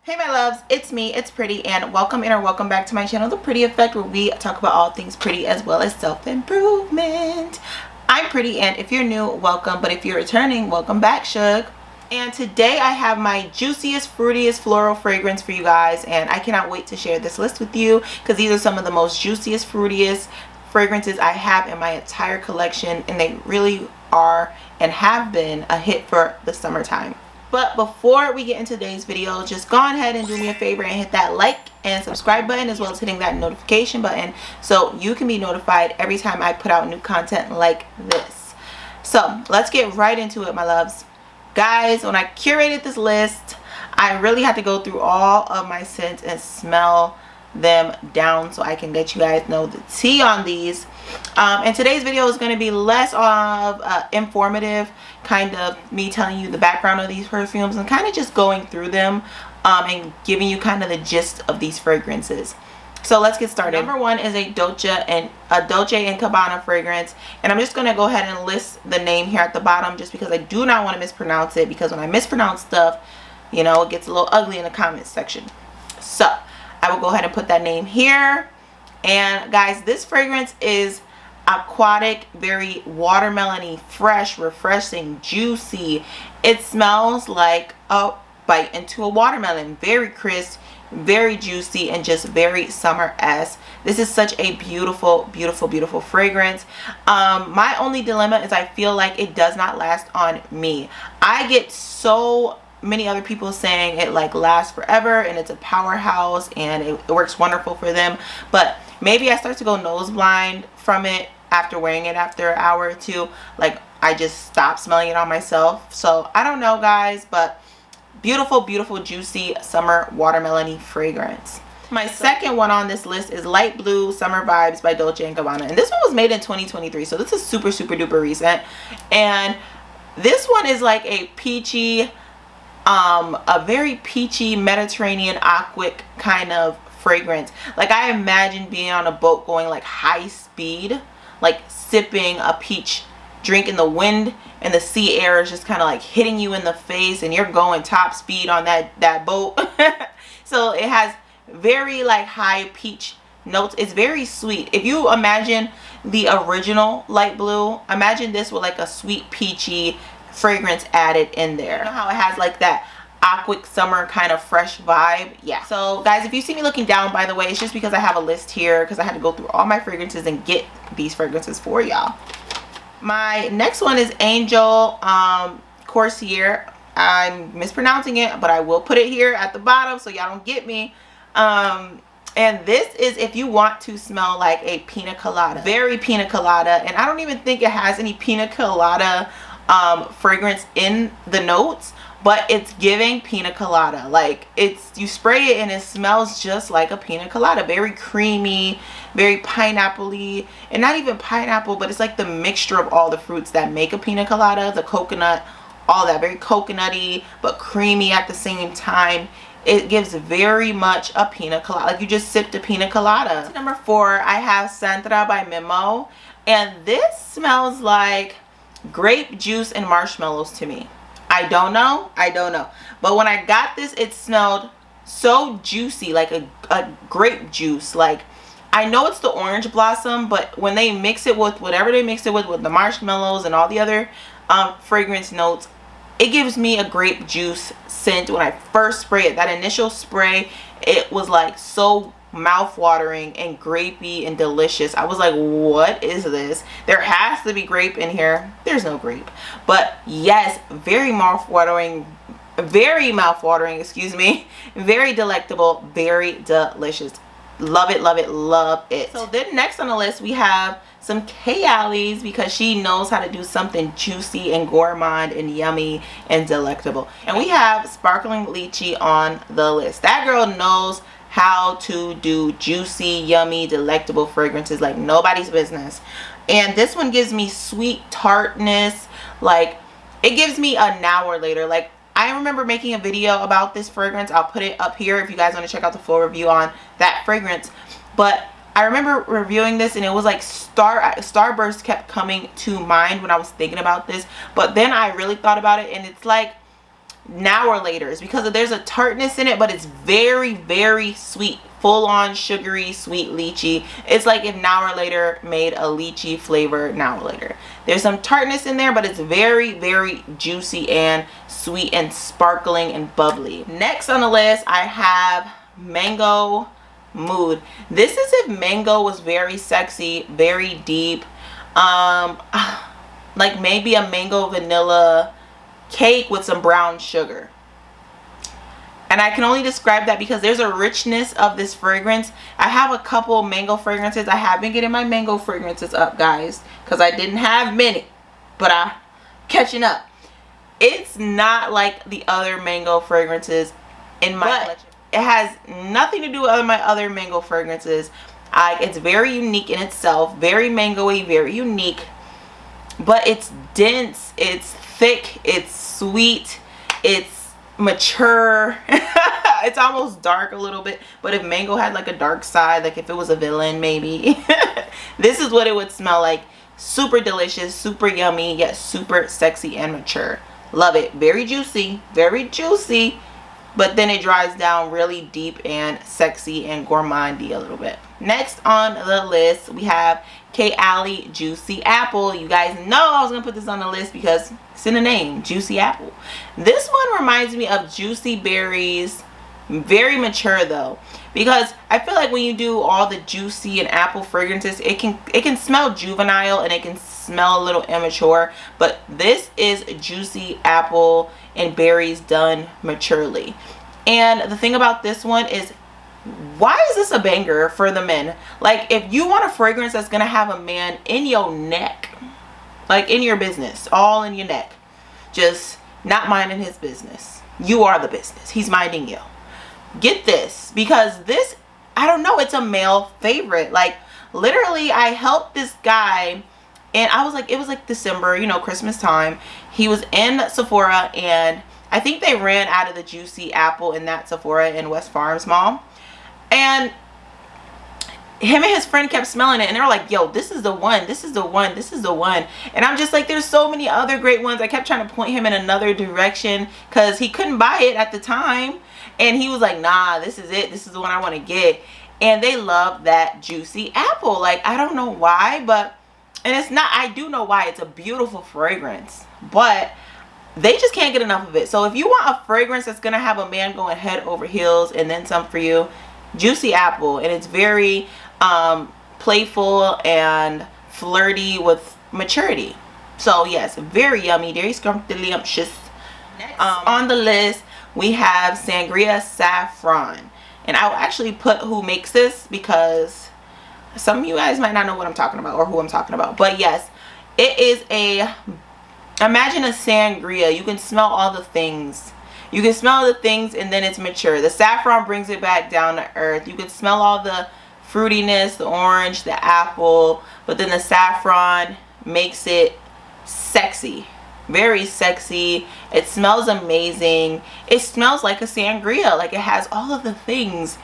Hey my loves, it's me, it's Pretty, and welcome in or welcome back to my channel, The Pretty Effect, where we talk about all things pretty as well as self-improvement. I'm Pretty, and if you're new, welcome, but if you're returning, welcome back, Shug. And today I have my juiciest, fruitiest floral fragrance for you guys, and I cannot wait to share this list with you because these are some of the most juiciest, fruitiest fragrances I have in my entire collection, and they really are and have been a hit for the summertime. But before we get into today's video, just go ahead and do me a favor and hit that like and subscribe button, as well as hitting that notification button so you can be notified every time I put out new content like this. So let's get right into it, my loves. Guys, when I curated this list, I really had to go through all of my scents and smell them down so I can let you guys know the tea on these. And today's video is going to be less of informative, kind of me telling you the background of these perfumes and kind of just going through them and giving you kind of the gist of these fragrances. So let's get started. Number one is a Dolce and Gabbana fragrance, and I'm just going to go ahead and list the name here at the bottom just because I do not want to mispronounce it, because when I mispronounce stuff, you know, it gets a little ugly in the comments section. So I will go ahead and put that name here. And guys, this fragrance is aquatic, very watermelony, fresh, refreshing, juicy. It smells like a bite into a watermelon. Very crisp, very juicy, and just very summer-esque. This is such a beautiful, beautiful, beautiful fragrance. My only dilemma is I feel like it does not last on me. I get so many other people saying it like lasts forever and it's a powerhouse and it works wonderful for them, but maybe I start to go nose blind from it after wearing it after an hour or two. Like, I just stop smelling it on myself. So I don't know, guys, but beautiful, beautiful, juicy summer watermelony fragrance. My second one on this list is Light Blue Summer Vibes by Dolce & Gabbana, and this one was made in 2023, so this is super, super duper recent. And this one is like a peachy, a very peachy Mediterranean aquatic kind of fragrance. Like, I imagine being on a boat going like high speed, like sipping a peach drink in the wind, and the sea air is just kind of like hitting you in the face and you're going top speed on that boat. So it has very like high peach notes. It's very sweet. If you imagine the original Light Blue, imagine this with like a sweet peachy fragrance added in there. You know how it has like that aquatic summer kind of fresh vibe? Yeah. So guys, if you see me looking down, by the way, it's just because I have a list here because I had to go through all my fragrances and get these fragrances for y'all. My next one is Angel Croisiere. I'm mispronouncing it, but I will put it here at the bottom so y'all don't get me. And this is if you want to smell like a pina colada, very pina colada, and I don't even think it has any pina colada fragrance in the notes, but it's giving pina colada. Like, it's, you spray it and it smells just like a pina colada. Very creamy, very pineapple-y, and not even pineapple, but it's like the mixture of all the fruits that make a pina colada, the coconut, all that, very coconutty but creamy at the same time. It gives very much a pina colada, like you just sipped a pina colada. Number 4, I have Santra by Mimo, and this smells like grape juice and marshmallows to me. I don't know, but when I got this, it smelled so juicy, like a grape juice. Like, I know it's the orange blossom, but when they mix it with whatever they mix it with the marshmallows and all the other fragrance notes, it gives me a grape juice scent. When I first spray it, that initial spray, it was like so mouth-watering and grapey and delicious. I was like, what is this? There has to be grape in here. There's no grape, but yes, very mouth-watering, excuse me, very delectable, very delicious. Love it, love it, love it. So then next on the list we have some Kayali's, because she knows how to do something juicy and gourmand and yummy and delectable. And we have Sparkling Lychee on the list. That girl knows how to do juicy, yummy, delectable fragrances like nobody's business. And this one gives me sweet tartness. Like, it gives me a now or later. Like, I remember making a video about this fragrance. I'll put it up here if you guys want to check out the full review on that fragrance. But I remember reviewing this and it was like Starburst kept coming to mind when I was thinking about this. But then I really thought about it, and it's like Now or Later's, because there's a tartness in it, but it's very, very sweet, full on sugary sweet lychee. It's like if Now or Later made a lychee flavor Now or Later. There's some tartness in there, but it's very, very juicy and sweet and sparkling and bubbly. Next on the list, I have Mango Mood. This is if mango was very sexy, very deep, like maybe a mango vanilla cake with some brown sugar. And I can only describe that because there's a richness of this fragrance. I have a couple mango fragrances. I have been getting my mango fragrances up, guys, because I didn't have many, but I'm catching up. It's not like the other mango fragrances in my collection. It has nothing to do with my other mango fragrances. It's very unique in itself, very mango-y, very unique, but it's dense, it's thick, it's sweet, it's mature. It's almost dark a little bit, but if mango had like a dark side, like if it was a villain maybe, this is what it would smell like. Super delicious, super yummy, yet super sexy and mature. Love it. Very juicy, but then it dries down really deep and sexy and gourmandy a little bit. Next on the list, we have Kayali Juicy Apple. You guys know I was gonna put this on the list because it's in the name, Juicy Apple. This one reminds me of Juicy Berries, very mature though, because I feel like when you do all the juicy and apple fragrances, it can smell juvenile and it can smell a little immature, but this is juicy apple and berries done maturely. And the thing about this one is, why is this a banger for the men? Like, if you want a fragrance that's gonna have a man in your neck, like in your business, all in your neck, just not minding his business, you are the business, he's minding you, get this, because this, I don't know, it's a male favorite. Like, literally, I helped this guy, and I was like, it was like December, you know, Christmas time. He was in Sephora, and I think they ran out of the Juicy Apple in that Sephora in West Farms Mall. And him and his friend kept smelling it, and they were like, yo, this is the one, this is the one, this is the one. And I'm just like, there's so many other great ones. I kept trying to point him in another direction because he couldn't buy it at the time. And he was like, nah, this is it. This is the one I want to get. And they love that Juicy Apple. Like, I don't know why, but, and it's not, I do know why. It's a beautiful fragrance, but they just can't get enough of it. So if you want a fragrance that's going to have a man going head over heels and then some for you, Juicy Apple. And it's very playful and flirty with maturity. So yes, very yummy, very scrumptious. Next on the list, we have Sangria Saffron. And I'll actually put who makes this because some of you guys might not know what I'm talking about or who I'm talking about. But yes, it is imagine a sangria. You can smell all the things. You can smell the things, and then it's mature. The saffron brings it back down to earth. You can smell all the fruitiness, the orange, the apple, but then the saffron makes it sexy. Very sexy. It smells amazing. It smells like a sangria. Like, it has all of the things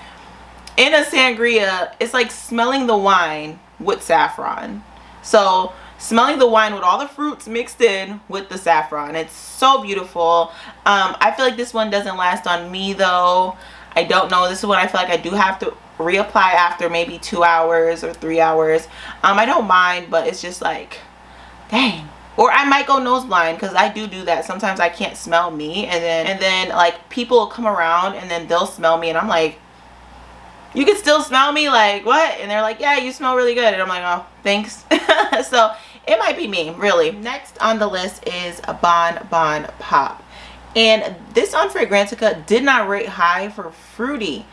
in a sangria. It's like smelling the wine with saffron. So smelling the wine with all the fruits mixed in with the saffron. It's so beautiful. I feel like this one doesn't last on me though. I don't know. This is one I feel like I do have to reapply after maybe 2 hours or 3 hours. I don't mind, but it's just like, dang. Or I might go nose blind, because I do that. Sometimes I can't smell me, and then like people will come around and then they'll smell me, and I'm like, you can still smell me? Like, what? And they're like, yeah, you smell really good. And I'm like, oh, thanks. So it might be me, really. Next on the list is a Bon Bon Pop. And this on Fragrantica did not rate high for fruity,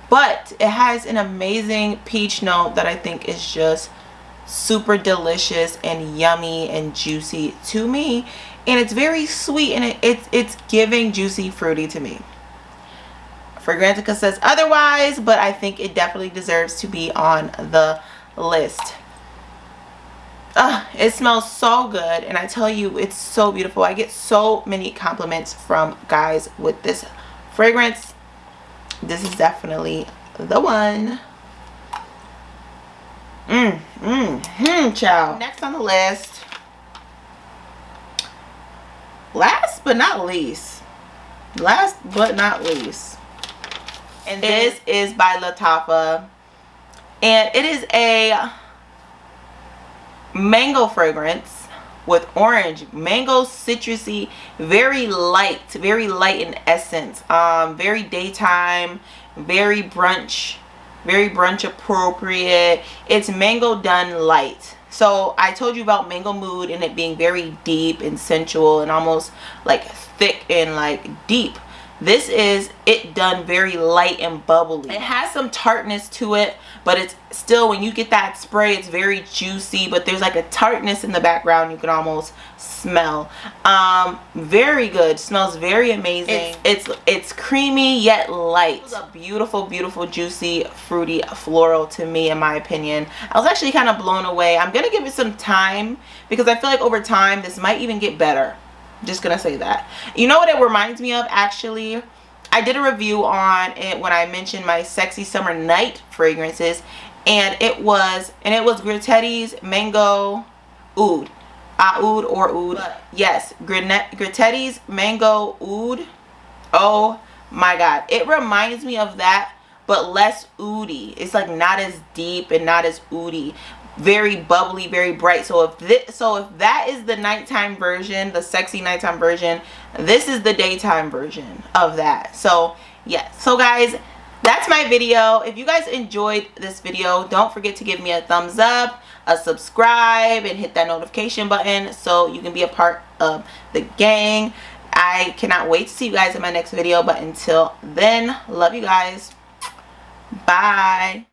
but it has an amazing peach note that I think is just super delicious and yummy and juicy to me. And it's very sweet, and it's giving juicy fruity to me. Fragrantica says otherwise, but I think it definitely deserves to be on the list. It smells so good, and I tell you, it's so beautiful. I get so many compliments from guys with this fragrance. This is definitely the one. Child. Next on the list, last but not least, last but not least, and this is by Lattafa, and it is a mango fragrance with orange, mango, citrusy, very light in essence, very daytime, very brunch appropriate. It's mango done light. So I told you about mango mood and it being very deep and sensual and almost like thick and like deep. This is it done very light and bubbly. It has some tartness to it, but it's still, when you get that spray, it's very juicy, but there's like a tartness in the background you can almost smell. Very good, smells very amazing. It's creamy yet light. It's a beautiful juicy fruity floral to me, in my opinion. I was actually kind of blown away. I'm gonna give it some time because I feel like over time this might even get better. Just gonna say that. You know what it reminds me of, actually? I did a review on it when I mentioned my sexy summer night fragrances, and it was Grittetti's mango oud. Oud or oud. But yes, Grittetti's mango oud. Oh my god. It reminds me of that, but less oudy. It's like not as deep and not as oudy. Very bubbly, very bright. So if that is the nighttime version, the sexy nighttime version, this is the daytime version of that. So yes. So guys, that's my video. If you guys enjoyed this video, don't forget to give me a thumbs up, a subscribe, and hit that notification button so you can be a part of the gang. I cannot wait to see you guys in my next video, but until then, love you guys. Bye.